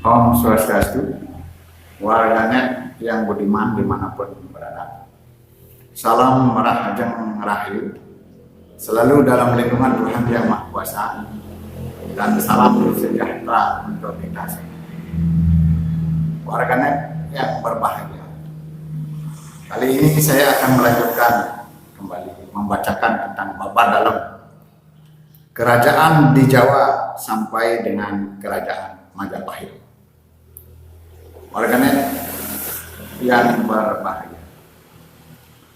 Om Swastiastu, warganet yang budiman dimanapun berada. Salam Rahajeng Rahayu, selalu dalam lindungan Tuhan Yang Maha Kuasa, dan salam sejahtera untuk kita semua. Warganet yang berbahagia, kali ini saya akan melanjutkan kembali membacakan tentang bab dalam kerajaan di Jawa sampai dengan kerajaan Majapahit. Warganet yang berbahagia,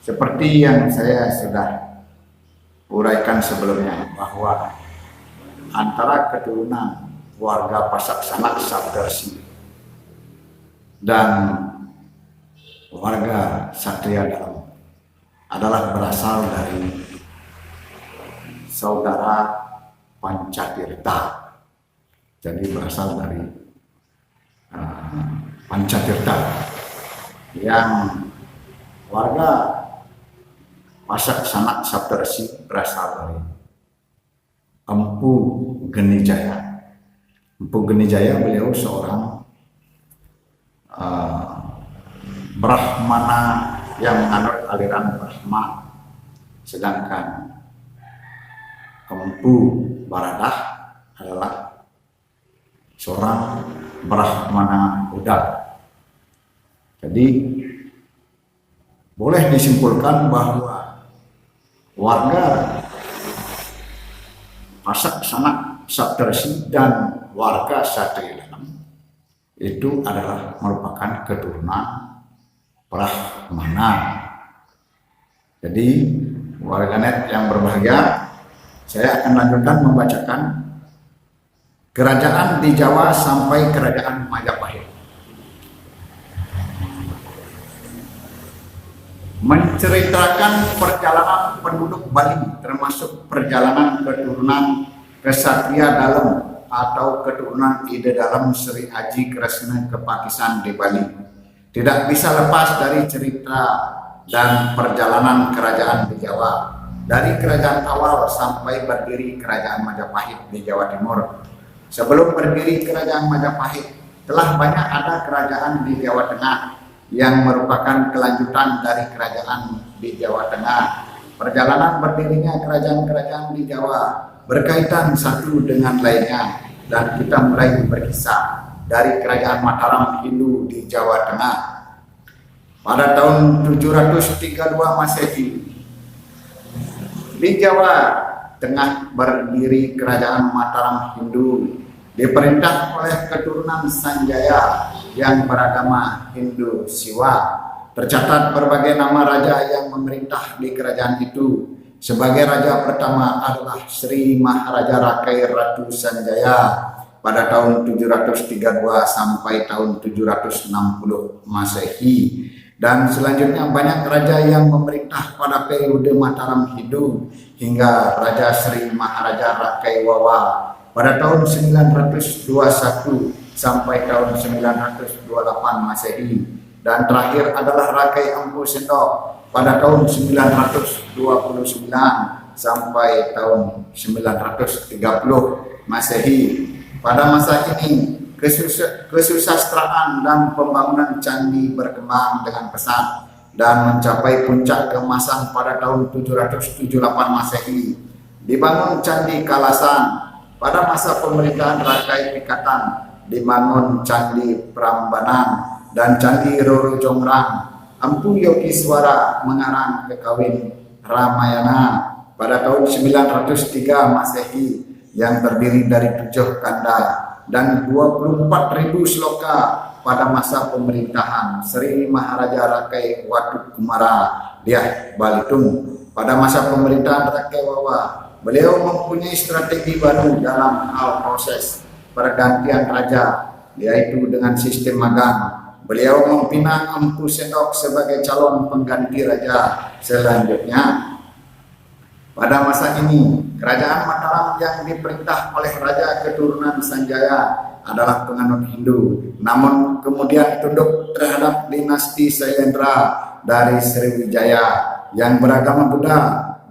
seperti yang saya sudah uraikan sebelumnya, bahwa antara keturunan warga Pasak Sanak Saptersi dan warga Satria Dalam adalah berasal dari saudara Pancatirta. Jadi berasal dari Pancatirta, yang warga Pasak Sanak Saptersi berasal dari Empu Genijaya. Empu Genijaya, beliau seorang Brahmana yang menganut aliran Brahma, sedangkan Empu Baradah adalah seorang Brahmana Buddha. Jadi boleh disimpulkan bahwa warga Pasak Sanak Saptersi dan warga Satria Dalam itu adalah merupakan keturunan Brahmana. Jadi warganet yang berbahagia, saya akan lanjutkan membacakan kerajaan di Jawa sampai kerajaan Majapahit. Menceritakan perjalanan penduduk Bali, termasuk perjalanan keturunan Kesatria Dalam atau keturunan Ide Dalam Sri Aji Kresna Kepakisan di Bali. Tidak bisa lepas dari cerita dan perjalanan kerajaan di Jawa, dari kerajaan awal sampai berdiri kerajaan Majapahit di Jawa Timur. Sebelum berdiri kerajaan Majapahit, telah banyak ada kerajaan di Jawa Tengah yang merupakan kelanjutan dari kerajaan di Jawa Tengah. Perjalanan berdirinya kerajaan-kerajaan di Jawa berkaitan satu dengan lainnya, dan kita mulai berkisah dari kerajaan Mataram Hindu di Jawa Tengah. Pada tahun 732 Masehi, di Jawa Tengah berdiri kerajaan Mataram Hindu, diperintah oleh keturunan Sanjaya yang beragama Hindu Siwa. Tercatat berbagai nama raja yang memerintah di kerajaan itu. Sebagai raja pertama adalah Sri Maharaja Rakai Ratu Sanjaya pada tahun 732 sampai tahun 760 Masehi. Dan selanjutnya banyak raja yang memerintah pada periode Mataram Hindu hingga Raja Sri Maharaja Rakai Wawa pada tahun 921 sampai tahun 928 Masehi, dan terakhir adalah Rakai Empu Sendok pada tahun 929 sampai tahun 930 Masehi. Pada masa ini kesusastraan dan pembangunan candi berkembang dengan pesat dan mencapai puncak keemasan pada tahun 778 Masehi. Dibangun Candi Kalasan. Pada masa pemerintahan Rakai Pikatan dibangun Candi Prambanan dan Candi Roro Jongrang. Empu Yogiswara mengarang ke kawin Ramayana pada tahun 903 Masehi yang terdiri dari 7 kanda dan 24.000 sloka pada masa pemerintahan Sri Maharaja Rakai Watu Kumara Diah Balitung. Pada masa pemerintahan Rakai Wawa, beliau mempunyai strategi baru dalam hal proses pergantian raja, yaitu dengan sistem magang. Beliau membina Empu Sendok sebagai calon pengganti raja selanjutnya. Pada masa ini, kerajaan Mataram yang diperintah oleh raja keturunan Sanjaya adalah penganut Hindu, namun kemudian tunduk terhadap dinasti Sailendra dari Sriwijaya yang beragama Buddha,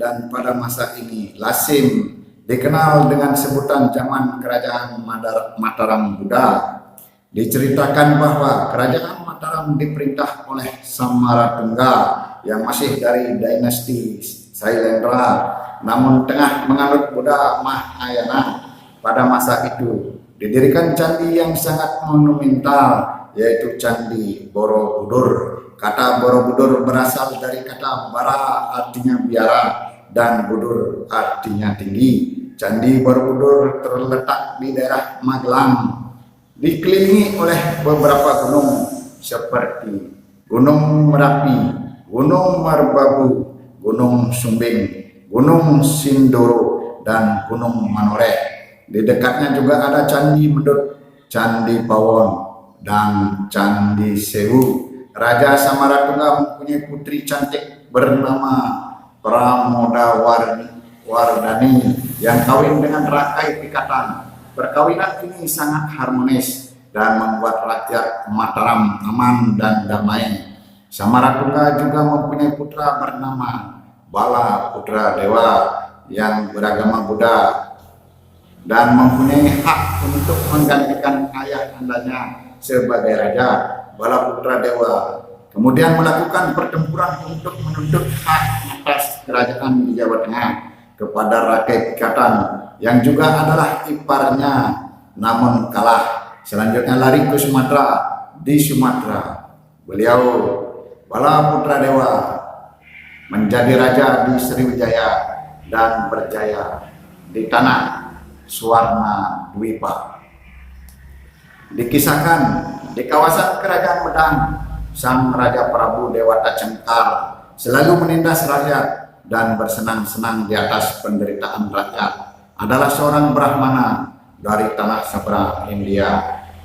dan pada masa ini Lasim dikenal dengan sebutan zaman kerajaan Mataram Buddha. Diceritakan bahwa kerajaan Mataram diperintah oleh Samaratungga yang masih dari dinasti Sailendra, namun tengah menganut Buddha Mahayana. Pada masa itu didirikan candi yang sangat monumental, yaitu Candi Borobudur. Kata Borobudur berasal dari kata bara artinya biara dan budur artinya tinggi. Candi Borobudur terletak di daerah Magelang, dikelilingi oleh beberapa gunung seperti Gunung Merapi, Gunung Merbabu, Gunung Sumbing, Gunung Sindoro, dan Gunung Manoreh. Di dekatnya juga ada Candi Medut, Candi Pawon, dan Candi Sewu. Raja Samaratungga mempunyai putri cantik bernama Pramodawardhani yang kawin dengan Rakai Pikatan. Perkawinan ini sangat harmonis dan membuat rakyat Mataram aman dan damai. Samaratungga juga mempunyai putra bernama Bala Putra Dewa yang beragama Buddha dan mempunyai hak untuk menggantikan ayah andanya sebagai raja. Bala Putra Dewa kemudian melakukan pertempuran untuk menuntut hak atas kerajaan di Jawa Tengah kepada Rakai Pikatan yang juga adalah iparnya, namun kalah. Selanjutnya lari ke Sumatera. Di Sumatera beliau Bala Putra Dewa menjadi raja di Sriwijaya dan berjaya di tanah Suwarna Dwipa. Dikisahkan di kawasan kerajaan Medang, sang Raja Prabu Dewata Cengkar selalu menindas rakyat dan bersenang-senang di atas penderitaan rakyat. Adalah seorang Brahmana dari tanah seberang India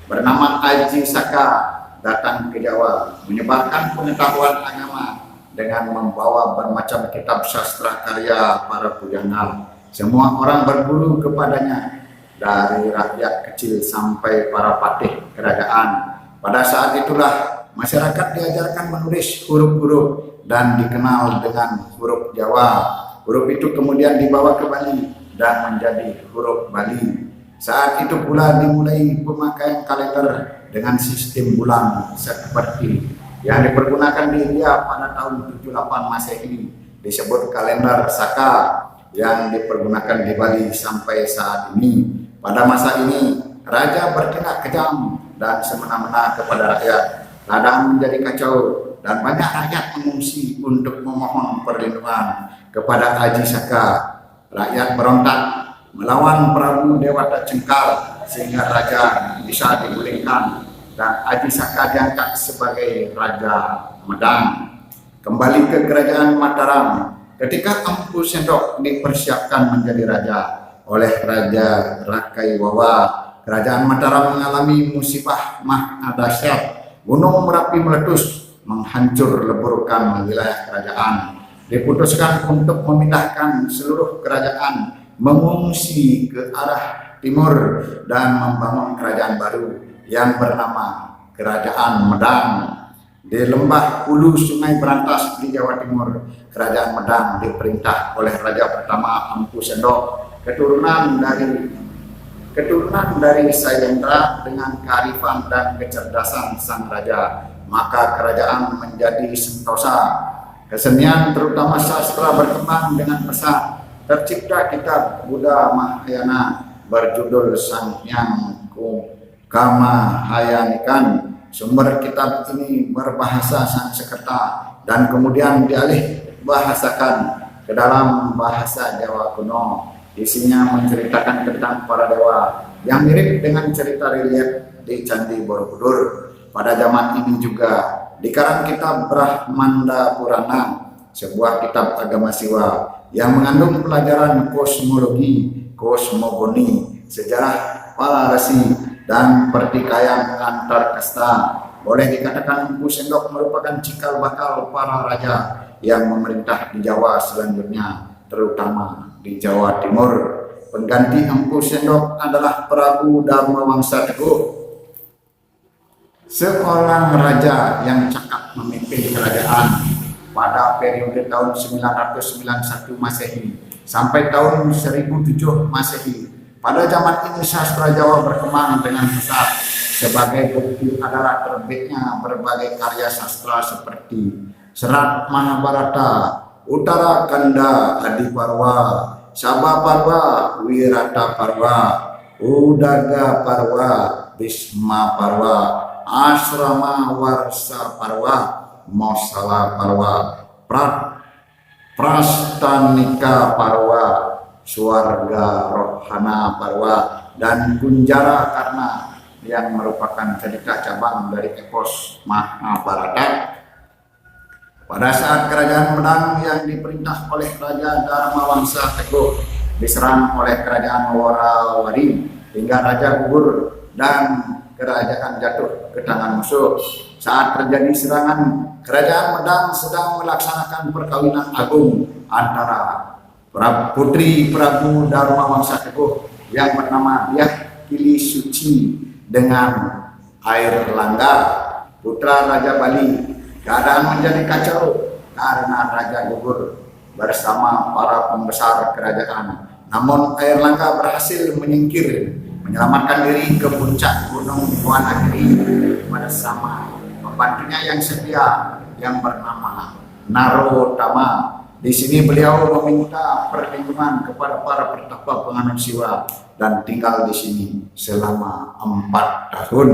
bernama Aji Saka, datang ke Jawa menyebarkan pengetahuan agama dengan membawa bermacam kitab sastra karya para pujangga. Semua orang berguru kepadanya, dari rakyat kecil sampai para patih kerajaan. Pada saat itulah masyarakat diajarkan menulis huruf-huruf dan dikenal dengan huruf Jawa. Huruf itu kemudian dibawa ke Bali dan menjadi huruf Bali. Saat itu pula dimulai pemakaian kalender dengan sistem bulan seperti yang dipergunakan di India pada tahun 78 Masehi, disebut kalender Saka, yang dipergunakan di Bali sampai saat ini. Pada masa ini raja bertindak kejam dan semena-mena kepada rakyat. Keadaan menjadi kacau dan banyak rakyat mengungsi untuk memohon perlindungan kepada Aji Saka. Rakyat berontak melawan Prabu Dewata Cengkar sehingga raja bisa digulingkan dan Aji Saka diangkat sebagai Raja Medang. Kembali ke kerajaan Mataram, ketika Empu Sendok dipersiapkan menjadi raja oleh Raja Rakai Wawa, kerajaan Mataram mengalami musibah dahsyat. Gunung Merapi meletus menghancur leburkan wilayah kerajaan. Diputuskan untuk memindahkan seluruh kerajaan mengungsi ke arah timur dan membangun kerajaan baru yang bernama Kerajaan Medang. Di lembah hulu Sungai Berantas di Jawa Timur, Kerajaan Medang diperintah oleh Raja pertama Empu Sendok, keturunan dari Sailendra dengan kearifan dan kecerdasan sang raja. Maka kerajaan menjadi sentosa. Kesenian terutama sastra berkembang dengan pesat. Tercipta kitab Buddha Mahayana berjudul Samyang Kamahayanikan. Sumber kitab ini berbahasa Sanskerta dan kemudian dialih bahasakan ke dalam bahasa Jawa kuno. Isinya menceritakan tentang para dewa yang mirip dengan cerita relief di Candi Borobudur. Pada zaman ini juga dikarang kitab Brahmanda Purana, sebuah kitab agama Siwa yang mengandung pelajaran kosmologi, kosmogoni, sejarah para rasi, dan pertikaian antar kasta. Boleh dikatakan Empu Sendok merupakan cikal bakal para raja yang memerintah di Jawa selanjutnya, terutama di Jawa Timur. Pengganti Empu Sendok adalah Prabu Dharmawangsa Teguh, seorang raja yang cakap memimpin kerajaan pada periode tahun 991 Masehi sampai tahun 1007 Masehi. Pada zaman ini sastra Jawa berkembang dengan pesat. Sebagai bukti adalah terbitnya berbagai karya sastra seperti Serat Mahabharata, Uttara Kanda Adiparwa, Sabha Parwa, Wirata Parwa, Udaga Parwa, Bhisma Parwa, Asrama Warsa Parwa, Mosala Parwa, Prastanika Parwa, Swarga Rohana Parwa, dan Kunjara Karna yang merupakan cerita cabang dari epos Mahabharata. Pada saat kerajaan Medang yang diperintah oleh Raja Dharmawangsa Teguh diserang oleh kerajaan Warawari hingga Raja gugur dan kerajaan jatuh ke tangan musuh. Saat terjadi serangan, kerajaan Medang sedang melaksanakan perkawinan agung antara putri Prabu Dharmawangsa Teguh yang bernama Dyah Kili Suci dengan Air Langga, putra Raja Bali. Keadaan menjadi kacau karena raja gugur bersama para pembesar kerajaan. Namun Air Langga berhasil menyelamatkan diri ke puncak Gunung Wanagiri bersama pembantunya yang setia yang bernama Narotama. Di sini beliau meminta perlindungan kepada para pertapa penganut Siwa dan tinggal di sini selama 4 tahun.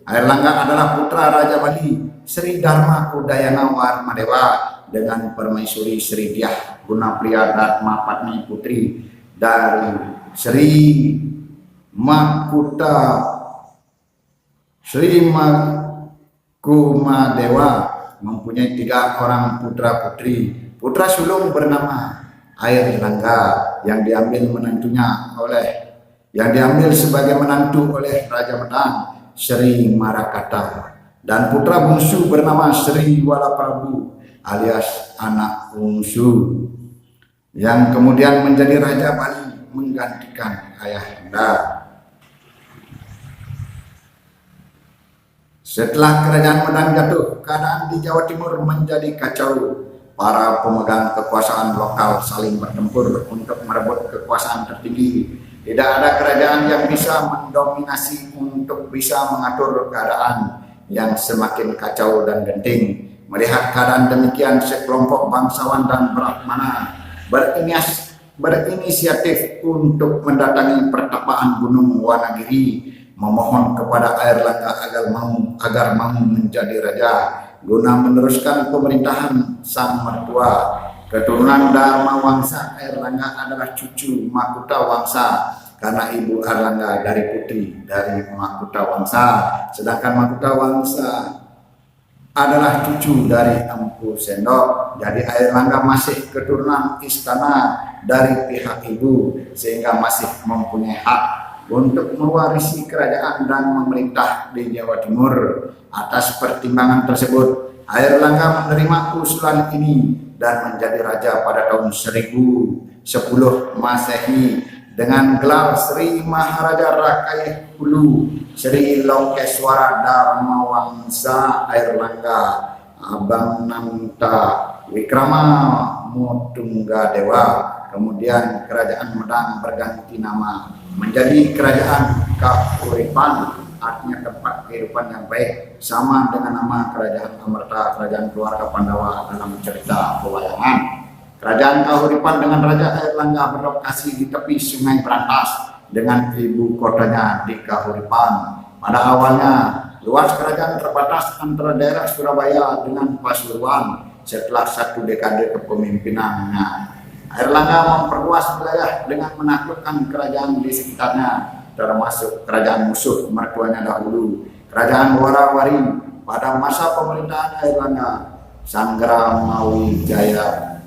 Air Langga adalah putra Raja Bali Sri Dharma Udayana Warmadewa dengan permaisuri Sri Dyah Gunapriya Dharma Patni putri dari Sri Makumadewa, mempunyai 3 orang putra putri. Putra sulung bernama Air Langga yang diambil sebagai menantu oleh Raja Medang Sri Marakata, dan putra bungsu bernama Sri Walaprabu alias anak bungsu yang kemudian menjadi Raja Bali menggantikan ayahanda. Setelah kerajaan Medang jatuh, keadaan di Jawa Timur menjadi kacau. Para pemegang kekuasaan lokal saling bertempur untuk merebut kekuasaan tertinggi. Tidak ada kerajaan yang bisa mendominasi untuk bisa mengatur keadaan yang semakin kacau dan genting. Melihat keadaan demikian, sekelompok bangsawan dan brahmana berinisiatif untuk mendatangi pertapaan Gunung Wanagiri, memohon kepada Air Langga agar mau menjadi raja guna meneruskan pemerintahan sang mertua. Keturunan Dharma Wangsa, Air Langga adalah cucu Makuta Wangsa karena ibu Air Langga dari putri dari Makuta Wangsa, sedangkan Makuta Wangsa adalah cucu dari Empu Sendok. Jadi Air Langga masih keturunan istana dari pihak ibu, sehingga masih mempunyai hak untuk mewarisi kerajaan dan memerintah di Jawa Timur. Atas pertimbangan tersebut, Air Langga menerima usulan ini dan menjadi raja pada tahun 1010 Masehi dengan gelar Sri Maharaja Rakyat Hulu Sri Lokeswara Dharma Wangsa Air Langga Abang Nanta Wikrama Motungga Dewa. Kemudian kerajaan Medang berganti nama menjadi Kerajaan Kahuripan, artinya tempat kehidupan yang baik, sama dengan nama Kerajaan Amerta, kerajaan keluarga Pandawa dalam cerita pewayangan. Kerajaan Kahuripan dengan Raja Air Langga berlokasi di tepi Sungai Berantas dengan ibu kotanya di Kahuripan. Pada awalnya, luas kerajaan terbatas antara daerah Surabaya dengan Pasuruan. Setelah 1 dekade kepemimpinannya, Air Langga memperluas wilayah dengan menaklukkan kerajaan di sekitarnya, termasuk kerajaan musuh mertuanya dahulu, Kerajaan Warawari. Pada masa pemerintahan Air Langga, Sanggra Mawijaya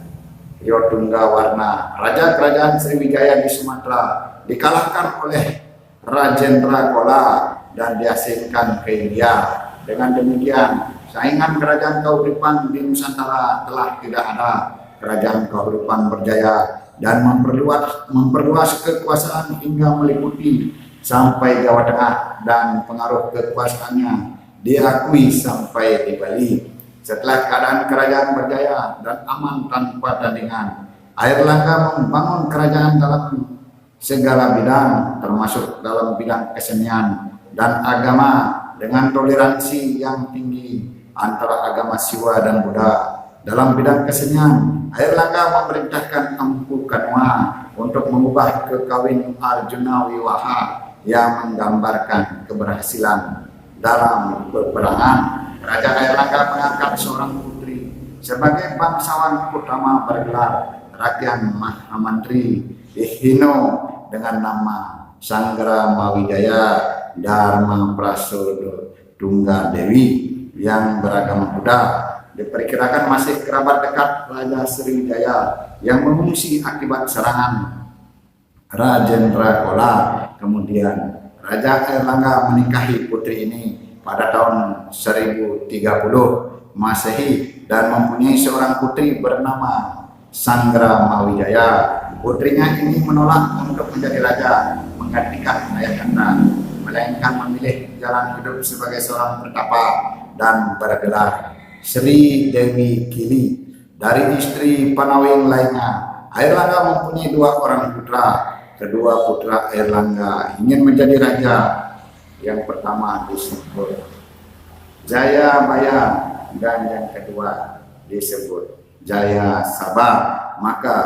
Yotunggawarna, Raja Kerajaan Sriwijaya di Sumatera, dikalahkan oleh Rajendra Kola dan diasingkan ke India. Dengan demikian, saingan Kerajaan Kahuripan di Nusantara telah tidak ada. Kerajaan Kahuripan berjaya dan memperluas kekuasaan hingga meliputi sampai Jawa Tengah, dan pengaruh kekuasaannya diakui sampai di Bali. Setelah keadaan kerajaan berjaya dan aman tanpa tandingan, Air Langga membangun kerajaan dalam segala bidang, termasuk dalam bidang kesenian, dan agama dengan toleransi yang tinggi antara agama Siwa dan Buddha. Dalam bidang kesenian, Airlangga memerintahkan Empu Kanwa untuk mengubah kekawin Arjuna Wiwaha yang menggambarkan keberhasilan dalam peperangan. Raja Airlangga mengangkat seorang putri sebagai bangsawan utama bergelar Rakyat Mahamantri dihino dengan nama Sanggara Mawidaya Dharma Prasodo Tungga Dewi yang beragama Buddha. Diperkirakan masih kerabat dekat Raja Sriwijaya yang mengungsi akibat serangan Rajendra Chola. Kemudian Raja Airlangga menikahi putri ini pada tahun 1030 Masehi dan mempunyai seorang putri bernama Sanggara Mawidaya. Putrinya ini menolak untuk menjadi raja menggantikan ayahanda, melainkan memilih jalan hidup sebagai seorang pertapa dan bergelar Sri Dewi Kili. Dari istri Panawing lainnya, Airlangga mempunyai 2 orang putra. Kedua putra Airlangga ingin menjadi raja. Yang pertama disebut Jayabaya dan yang kedua disebut Jaya Sabah. Maka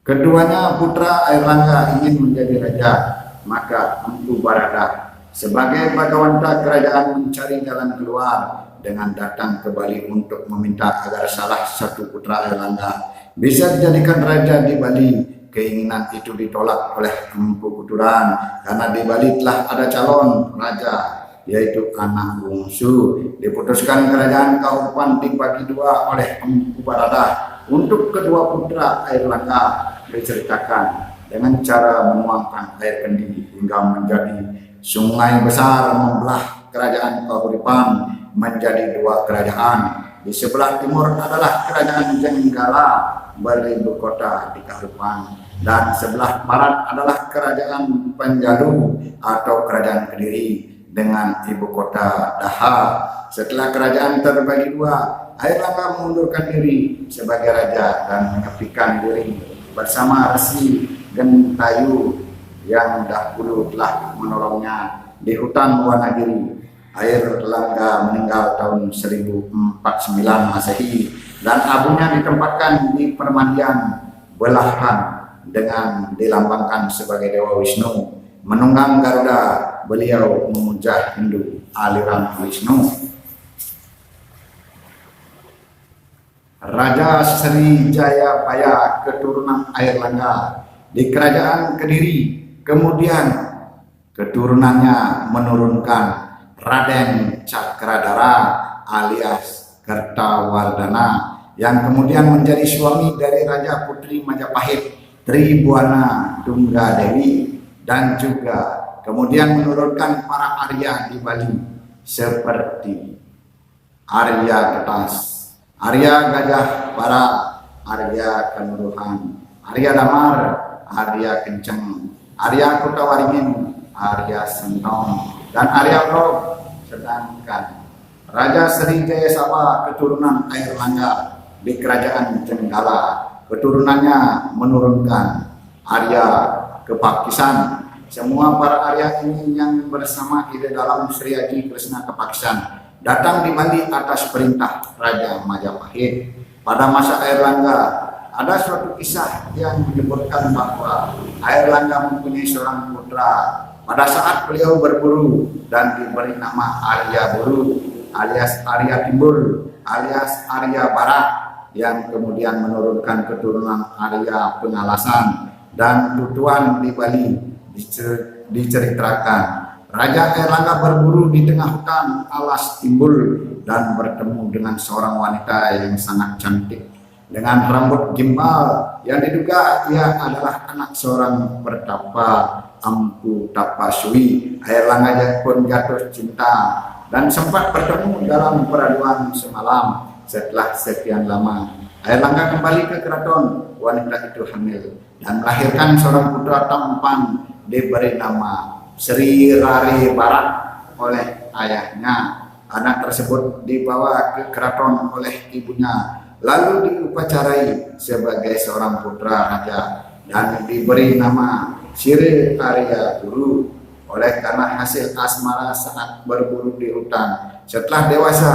keduanya putra Airlangga ingin menjadi raja. Maka Empu Baradah sebagai Bagawanta kerajaan mencari jalan keluar dengan datang ke Bali untuk meminta agar salah satu putra Airlangga bisa dijadikan raja di Bali. Keinginan itu ditolak oleh Empu Kuturan karena di Bali telah ada calon raja, yaitu anak bungsu. Diputuskan kerajaan Kaupan dibagi 2 oleh Empu Baradah. Untuk kedua putra Airlangga diceritakan dengan cara menuangkan air kendi hingga menjadi sungai besar membelah kerajaan Kahuripan menjadi 2 kerajaan. Di sebelah timur adalah kerajaan Jenggala beribu kota di Kahuripan, dan sebelah barat adalah kerajaan Penjalu atau kerajaan Kediri dengan ibu kota Daha. Setelah kerajaan terbagi 2, Airlangga mengundurkan diri sebagai raja dan menyepikan diri bersama Resi Gentayu yang dahulu telah menolongnya di hutan Wanagiri. Airlangga meninggal tahun 1049 Masehi dan abunya ditempatkan di permandian Belahan dengan dilambangkan sebagai Dewa Wisnu. Menunggang Garuda, beliau memuja Hindu aliran Wisnu. Raja Sriwijaya keturunan Airlangga di kerajaan Kediri. Kemudian keturunannya menurunkan Raden Cakradara alias Kertawardhana yang kemudian menjadi suami dari Raja Putri Majapahit Tribuana Tungga Dewi, dan juga kemudian menurunkan para Arya di Bali seperti Arya Ketas, Arya Gajah Para, Arya Kanuruhan, Arya Damar, Arya Kenceng, Arya Kutawaringin, Arya Sentong, dan Arya Rob. Sedangkan Raja Sriwijaya Sabah keturunan Airlangga di kerajaan Jenggala, keturunannya menurunkan Arya Kepakisan. Semua para Arya ini yang bersama Ide Dalam Sri Aji Kresna Kepakisan datang di Bali atas perintah Raja Majapahit. Pada masa Airlangga ada suatu kisah yang menyebutkan bahwa Airlangga mempunyai seorang putra. Pada saat beliau berburu dan diberi nama Arya Buru alias Arya Timbul alias Arya Barat, yang kemudian menurunkan keturunan Arya Pengalasan dan Tutuan di Bali. Diceritakan Raja Airlangga berburu di tengah hutan alas Timbul dan bertemu dengan seorang wanita yang sangat cantik dengan rambut gimbal yang diduga ia adalah anak seorang pertapa Empu Tapasui. Airlangga pun jatuh cinta dan sempat bertemu dalam peraduan semalam. Setelah sekian lama, Airlangga kembali ke keraton. Wanita itu hamil dan melahirkan seorang putra tampan diberi nama Sri Rari Barat oleh ayahnya. Anak tersebut dibawa ke keraton oleh ibunya, lalu diupacarai sebagai seorang putra raja dan diberi nama Sri Arya Guru. oleh karena hasil asmara saat berburu di hutan. Setelah dewasa,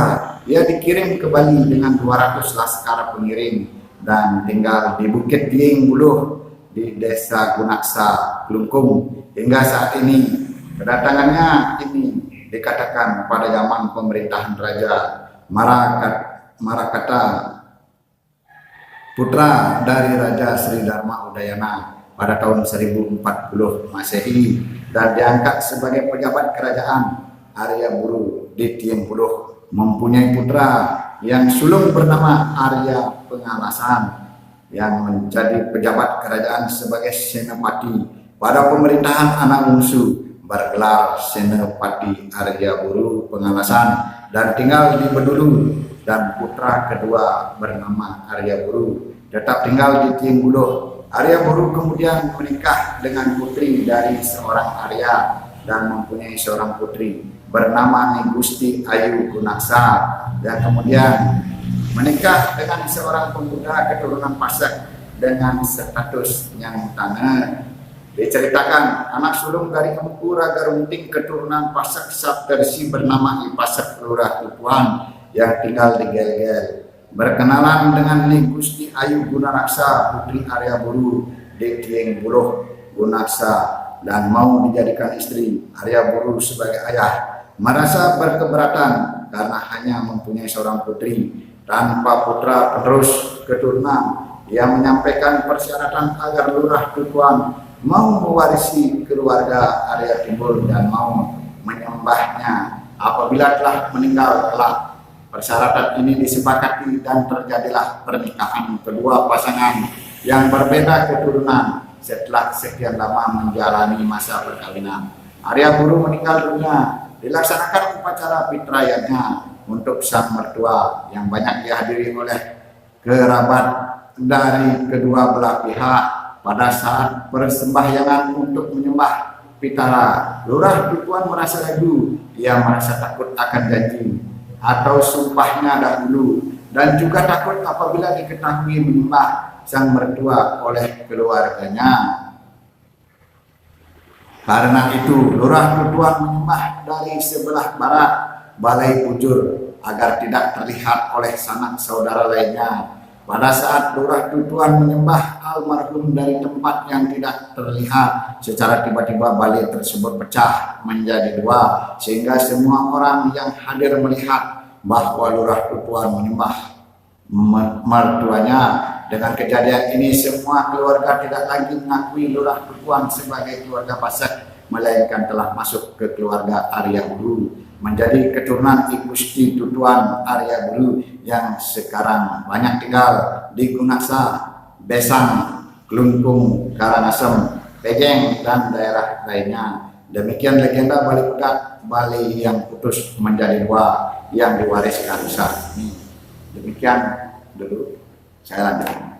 ia dikirim ke Bali dengan 200 laskar pengiring dan tinggal di Bukit Dieng Buluh di Desa Gunaksa, Klungkung. Hingga saat ini, kedatangannya ini dikatakan pada zaman pemerintahan Raja Marakata, putra dari Raja Sri Dharma Udayana pada tahun 1040 Masehi dan diangkat sebagai pejabat kerajaan Arya Buru di Dieng Buluh. Mempunyai putra yang sulung bernama Arya Pengalasan yang menjadi pejabat kerajaan sebagai senopati pada pemerintahan anak bungsu bergelar Senopati Arya Buru Pengalasan dan tinggal di Bedulu, dan putra kedua bernama Arya Buru tetap tinggal di Dieng Buluh. Arya Buru kemudian menikah dengan putri dari seorang Arya dan mempunyai seorang putri bernama Ni Gusti Ayu Gunaksa, yang kemudian menikah dengan seorang pemuda keturunan Pasak dengan status yang tanah. Diceritakan anak sulung dari Empu Raga Runting keturunan Pasak Saptersi bernama I Pasak Lurah Tupuan yang tinggal di Gel-Gel berkenalan dengan Ni Gusti Ayu Gunaraksa putri Arya Buru di Dieng Buluh Gunaksa dan mau dijadikan istri. Arya Buru sebagai ayah merasa berkeberatan karena hanya mempunyai seorang putri tanpa putra penerus keturunan. Ia menyampaikan persyaratan agar Lurah Tupuan mau mewarisi keluarga Arya Timbul dan mau menyembahnya apabila telah meninggal kelak. Persyaratan ini disepakati dan terjadilah pernikahan kedua pasangan yang berbeda keturunan setelah sekian lama menjalani masa perkawinan. Arya Buru meninggal dunia. Dilaksanakan upacara pitrayanya untuk sang mertua yang banyak dihadiri oleh kerabat dari kedua belah pihak. Pada saat persembahyangan untuk menyembah Pitara, Lurah Tupuan merasa ragu. Ia merasa takut akan janji atau sumpahnya dahulu dan juga takut apabila diketahui menyembah sang mertua oleh keluarganya. Karena itu, Lurah Tupuan menyembah dari sebelah barat Balai Bujur agar tidak terlihat oleh sanak saudara lainnya. Pada saat Lurah Tupuan menyembah almarhum dari tempat yang tidak terlihat, secara tiba-tiba balai tersebut pecah menjadi dua sehingga semua orang yang hadir melihat bahwa Lurah Tupuan menyembah mertuanya. Dengan kejadian ini semua keluarga tidak lagi mengakui Lurah Tupuan sebagai keluarga Pasak, melainkan telah masuk ke keluarga Arya Buru, menjadi keturunan I Gusti Tupuan Arya Buru yang sekarang banyak tinggal di Gunaksa, Besang, Klungkung, Karangasem, Pejeng, dan daerah lainnya. Demikian legenda Bali Pedak, Bali yang putus menjadi dua yang diwariskan saat ini. Demikian dulu. Saya lanjutkan.